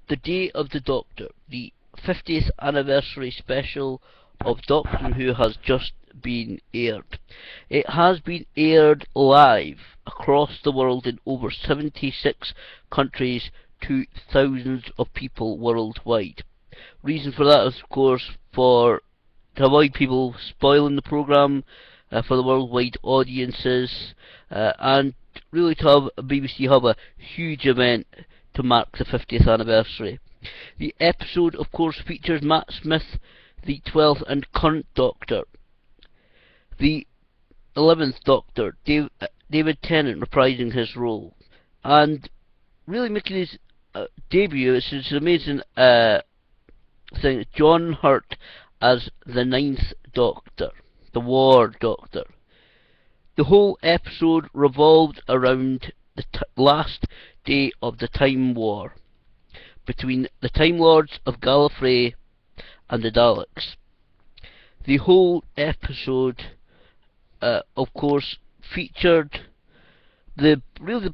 The Day of the Doctor, the 50th anniversary special of Doctor Who has just been aired. It has been aired live across the world in over 76 countries to thousands of people worldwide. Reason for that is, of course, to avoid people spoiling the programme for the worldwide audiences, and really to have BBC have a huge event to mark the 50th anniversary. The episode, of course, features Matt Smith, the 12th and current Doctor, the 11th Doctor, David Tennant reprising his role, and really making his debut. It's an amazing thing. John Hurt as the 9th Doctor, the War Doctor. The whole episode revolved around the last day of the Time War between the Time Lords of Gallifrey and the Daleks. The whole episode, of course, featured the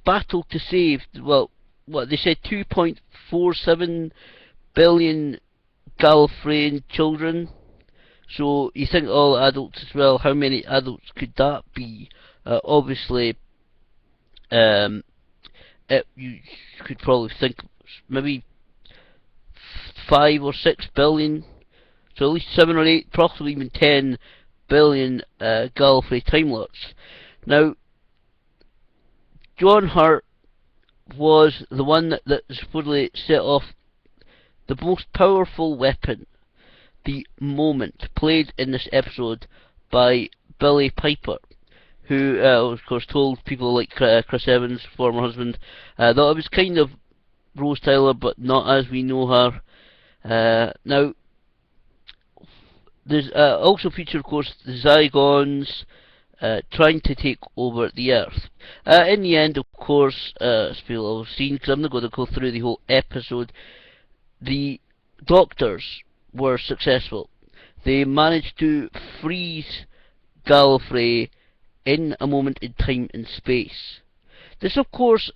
battle to save. Well, what they said, 2.47 billion Gallifreyan children. So you think all adults as well. How many adults could that be? Obviously, you could probably think maybe 5 or 6 billion. So at least 7 or 8, possibly even 10 billion Gallifrey Time Lords. Now, John Hurt was the one that supposedly set off the most powerful weapon, the Moment, played in this episode by Billie Piper, who, of course, told people like Chris Evans, former husband, that it was kind of Rose Tyler, but not as we know her. Now, there's also featured, of course, the Zygons trying to take over the Earth. In the end, of course, as people have seen, because I'm not going to go through the whole episode, the Doctors were successful. They managed to freeze Gallifrey in a moment in time and space. This, of course,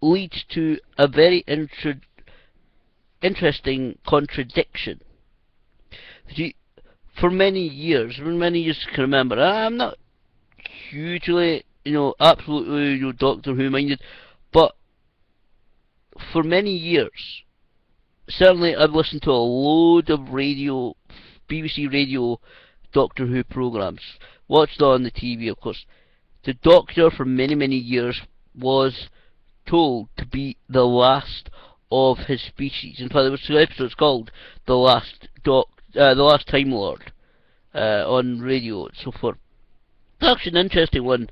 leads to a very interesting contradiction. For many years you can remember, I'm not hugely, absolutely, Doctor Who minded, but for many years, certainly I've listened to a load of BBC radio Doctor Who programmes, watched on the TV, of course. The Doctor, for many, many years, was told to be the last of his species. In fact, there was 2 episodes called The Last Time Lord on radio and so forth. That's an interesting one,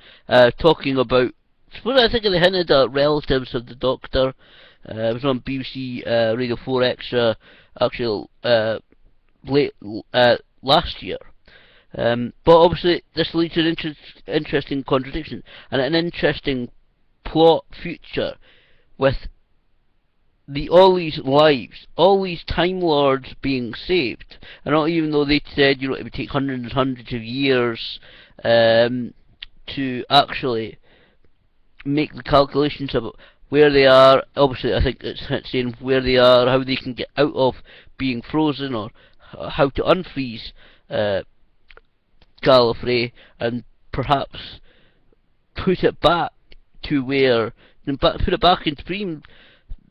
talking about, I think they hinted at relatives of the Doctor. It was on BBC Radio 4 Extra, actually, last year. But obviously, this leads to an interesting contradiction and an interesting plot future with all these lives, all these Time Lords being saved. And not even though they said, it would take hundreds and hundreds of years to actually make the calculations about where they are. Obviously, I think it's saying where they are, how they can get out of being frozen, or how to unfreeze Gallifrey and perhaps put it back to put it back into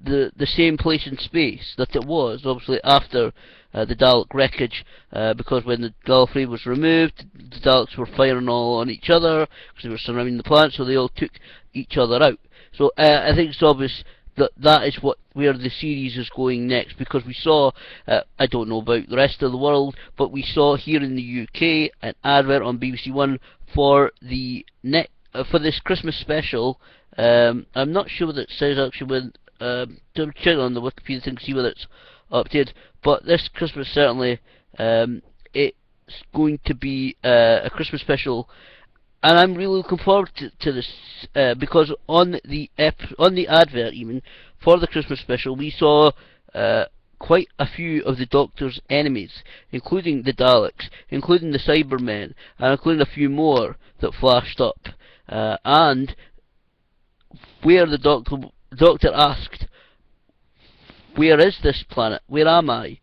the same place in space that it was, obviously after the Dalek wreckage, because when the Gallifrey was removed, the Daleks were firing all on each other because they were surrounding the planet, so they all took each other out. So I think it's obvious that is where the series is going next, because we saw, I don't know about the rest of the world, but we saw here in the UK an advert on BBC One for for this Christmas special. I'm not sure whether it says actually when. Check on the Wikipedia thing to see whether it's updated. But this Christmas, certainly, it's going to be a Christmas special, and I'm really looking forward to this, because on the advert even for the Christmas special, we saw quite a few of the Doctor's enemies, including the Daleks, including the Cybermen, and including a few more that flashed up, and where the Doctor asked, Where is this planet? Where am I?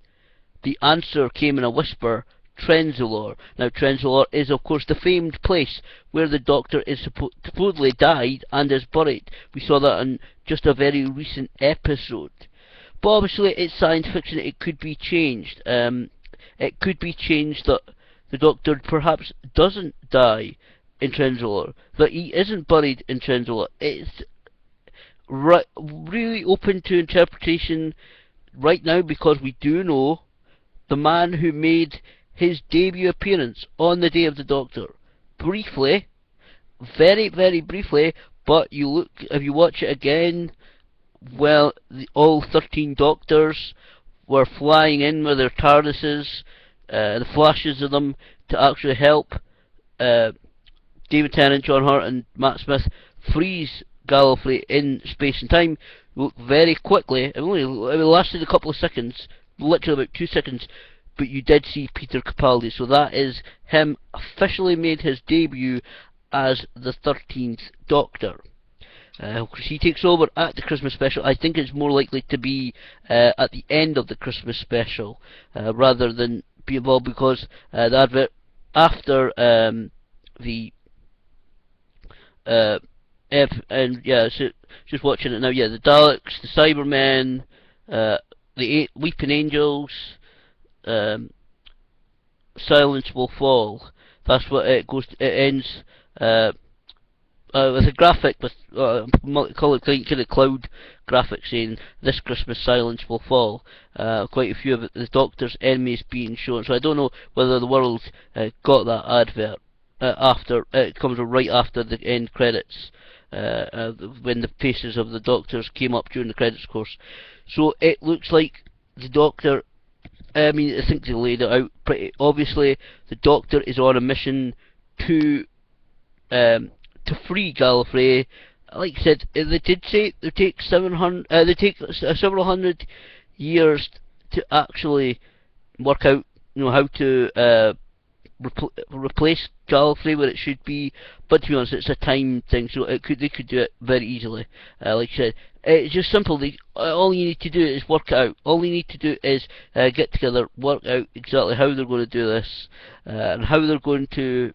The answer came in a whisper, Trenzalore. Now, Trenzalore is, of course, the famed place where the Doctor is supposedly died and is buried. We saw that in just a very recent episode. But obviously, it's science fiction. It could be changed. It could be changed that the Doctor perhaps doesn't die in Trenzalore, that he isn't buried in Trenzalore. It's really open to interpretation right now, because we do know the man who made his debut appearance on the Day of the Doctor. Briefly, very, very briefly, but if you watch it again, well, all 13 Doctors were flying in with their TARDISes, the flashes of them, to actually help David Tennant, John Hurt and Matt Smith freeze Gallifrey in space and time very quickly. It lasted a couple of seconds, literally about 2 seconds, but you did see Peter Capaldi, so that is him officially made his debut as the 13th Doctor. He takes over at the Christmas special. I think it's more likely to be at the end of the Christmas special rather than be involved, because the advert after the and yeah, so just watching it now. Yeah, the Daleks, the Cybermen, the Weeping Angels, Silence Will Fall. That's what it goes. It ends with a graphic with multicolored kind of cloud graphic saying "This Christmas Silence Will Fall." Quite a few of the Doctor's enemies being shown. So I don't know whether the world got that advert after it comes right after the end credits. When the faces of the Doctors came up during the credits course. So it looks like the Doctor, I think they laid it out pretty obviously. The Doctor is on a mission to free Gallifrey. Like I said, they did say they take several hundred years to actually work out, how to replace Gallifrey where it should be, but to be honest, it's a time thing, so they could do it very easily. Like I said, it's just simple. All you need to do is work it out. All you need to do is get together, work out exactly how they're going to do this, and how they're going to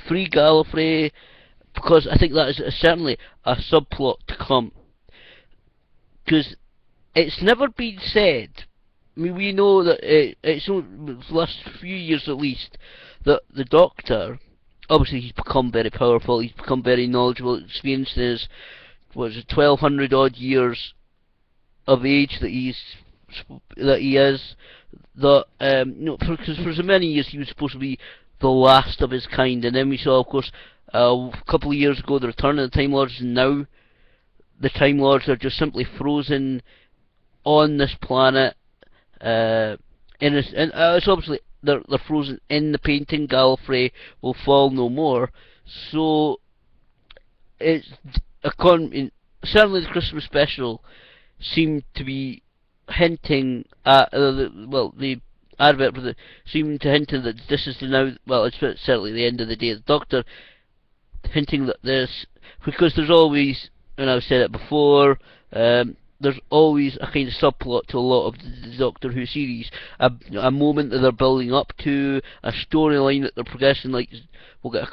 free Gallifrey, because I think that is certainly a subplot to come. Because it's never been said. We know that it's the last few years at least that the Doctor, obviously he's become very powerful, he's become very knowledgeable, experienced in his 1200 odd years of age that he is. Because for so many years he was supposed to be the last of his kind, and then we saw, of course, a couple of years ago, the return of the Time Lords, and now the Time Lords are just simply frozen on this planet. It's obviously they're frozen in the painting. Gallifrey will fall no more. So it's certainly the Christmas special seemed to be hinting at the advert for seemed to hint that this is it's certainly the end of the Day of the Doctor, hinting that this, because there's always, and I've said it before, there's always a kind of subplot to a lot of the Doctor Who series, a moment that they're building up to, a storyline that they're progressing. Like we'll get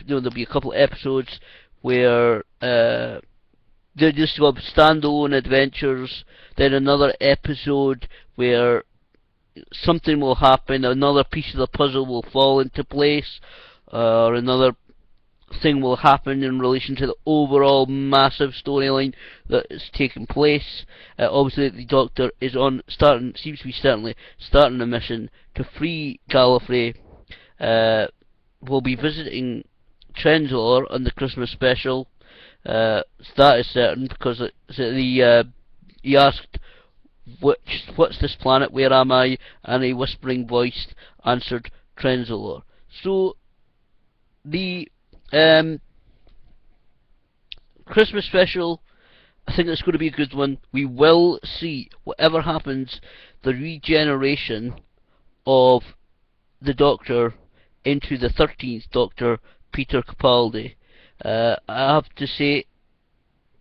there'll be a couple of episodes where they just have standalone adventures. Then another episode where something will happen, another piece of the puzzle will fall into place, or another thing will happen in relation to the overall massive storyline that is taking place. Obviously the Doctor is seems to be certainly starting a mission to free Gallifrey. We'll be visiting Trenzalore on the Christmas special. That is certain, because he asked, what's this planet, where am I? And a whispering voice answered, Trenzalore. So the Christmas special, I think it's going to be a good one. We will see, whatever happens, the regeneration of the Doctor into the 13th Doctor, Peter Capaldi. I have to say,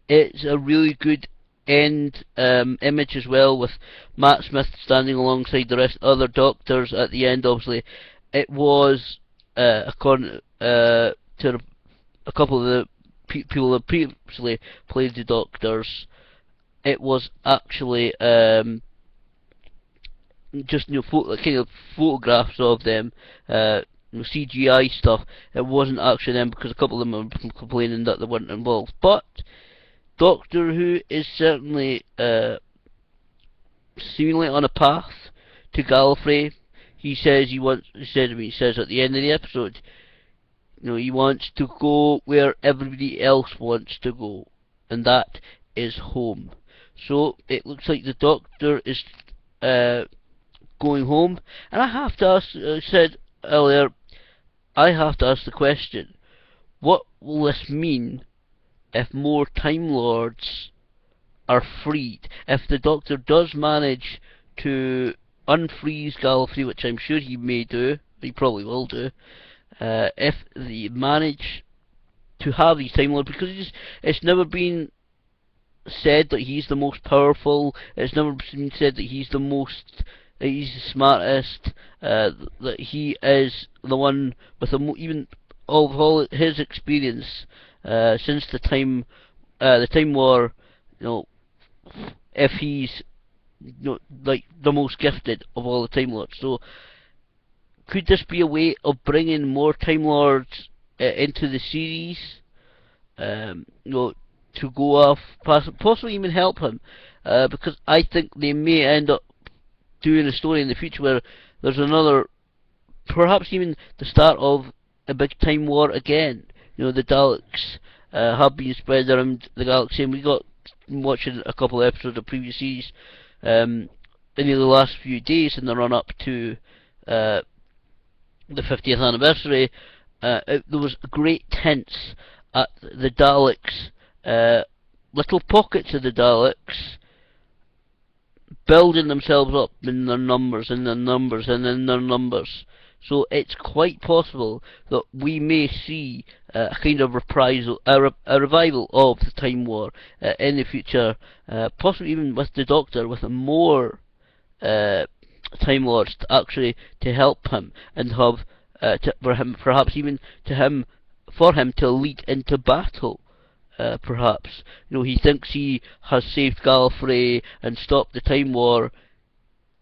it's a really good end image as well, with Matt Smith standing alongside the rest other Doctors at the end. Obviously, it was according to a couple of the people that previously played the Doctors, it was actually just kind of photographs of them, CGI stuff. It wasn't actually them, because a couple of them were complaining that they weren't involved. But Doctor Who is certainly seemingly on a path to Gallifrey. He says he says at the end of the episode, he wants to go where everybody else wants to go, and that is home. So it looks like the Doctor is going home, and I have to ask. I said earlier, I have to ask the question: what will this mean if more Time Lords are freed? If the Doctor does manage to unfreeze Gallifrey, which I'm sure he may do, he probably will do, if they manage to have these Time Lords, because it's never been said that he's the most powerful, it's never been said that he's the smartest, that he is the one with even all his experience since the Time War, if he's like the most gifted of all the Time Lords. So could this be a way of bringing more Time Lords into the series? To go off, possibly even help him, because I think they may end up doing a story in the future where there's another, perhaps even the start of a big time war again. The Daleks have been spread around the galaxy, and we got watching a couple of episodes of previous series in the last few days in the run up to the 50th anniversary. There was great hints at the Daleks, little pockets of the Daleks building themselves up in their numbers, in their numbers, and in their numbers. So it's quite possible that we may see a kind of reprisal, a revival of the Time War in the future, possibly even with the Doctor, with more Time Lords to help him, and have for him, perhaps even for him to lead into battle. Perhaps he thinks he has saved Gallifrey and stopped the Time War.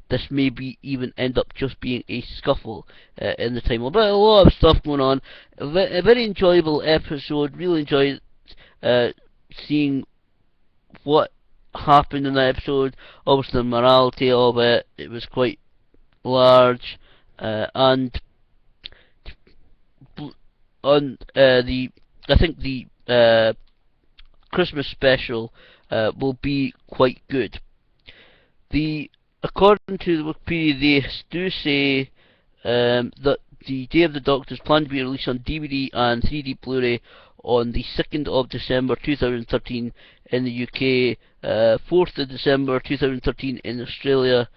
This may even end up just being a scuffle in the Time War. But a lot of stuff going on. A very enjoyable episode. Really enjoyed seeing what happened in that episode. Obviously, the morality of it was quite large, and on I think the Christmas special will be quite good. According to the Wikipedia, they do say that the Day of the Doctor is planned to be released on DVD and 3D Blu-ray on the 2nd of December 2013 in the UK, 4th of December 2013 in Australia,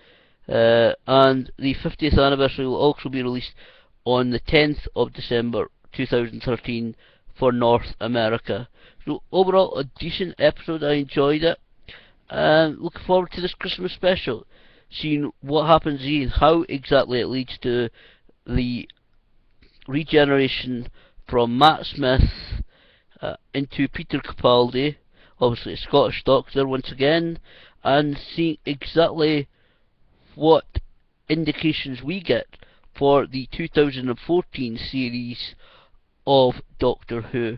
and the 50th anniversary will also be released on the 10th of December 2013 for North America. So overall, a decent episode. I enjoyed it, and looking forward to this Christmas special, seeing what happens and how exactly it leads to the regeneration from Matt Smith into Peter Capaldi, obviously a Scottish Doctor once again, and seeing exactly what indications we get for the 2014 series of Doctor Who.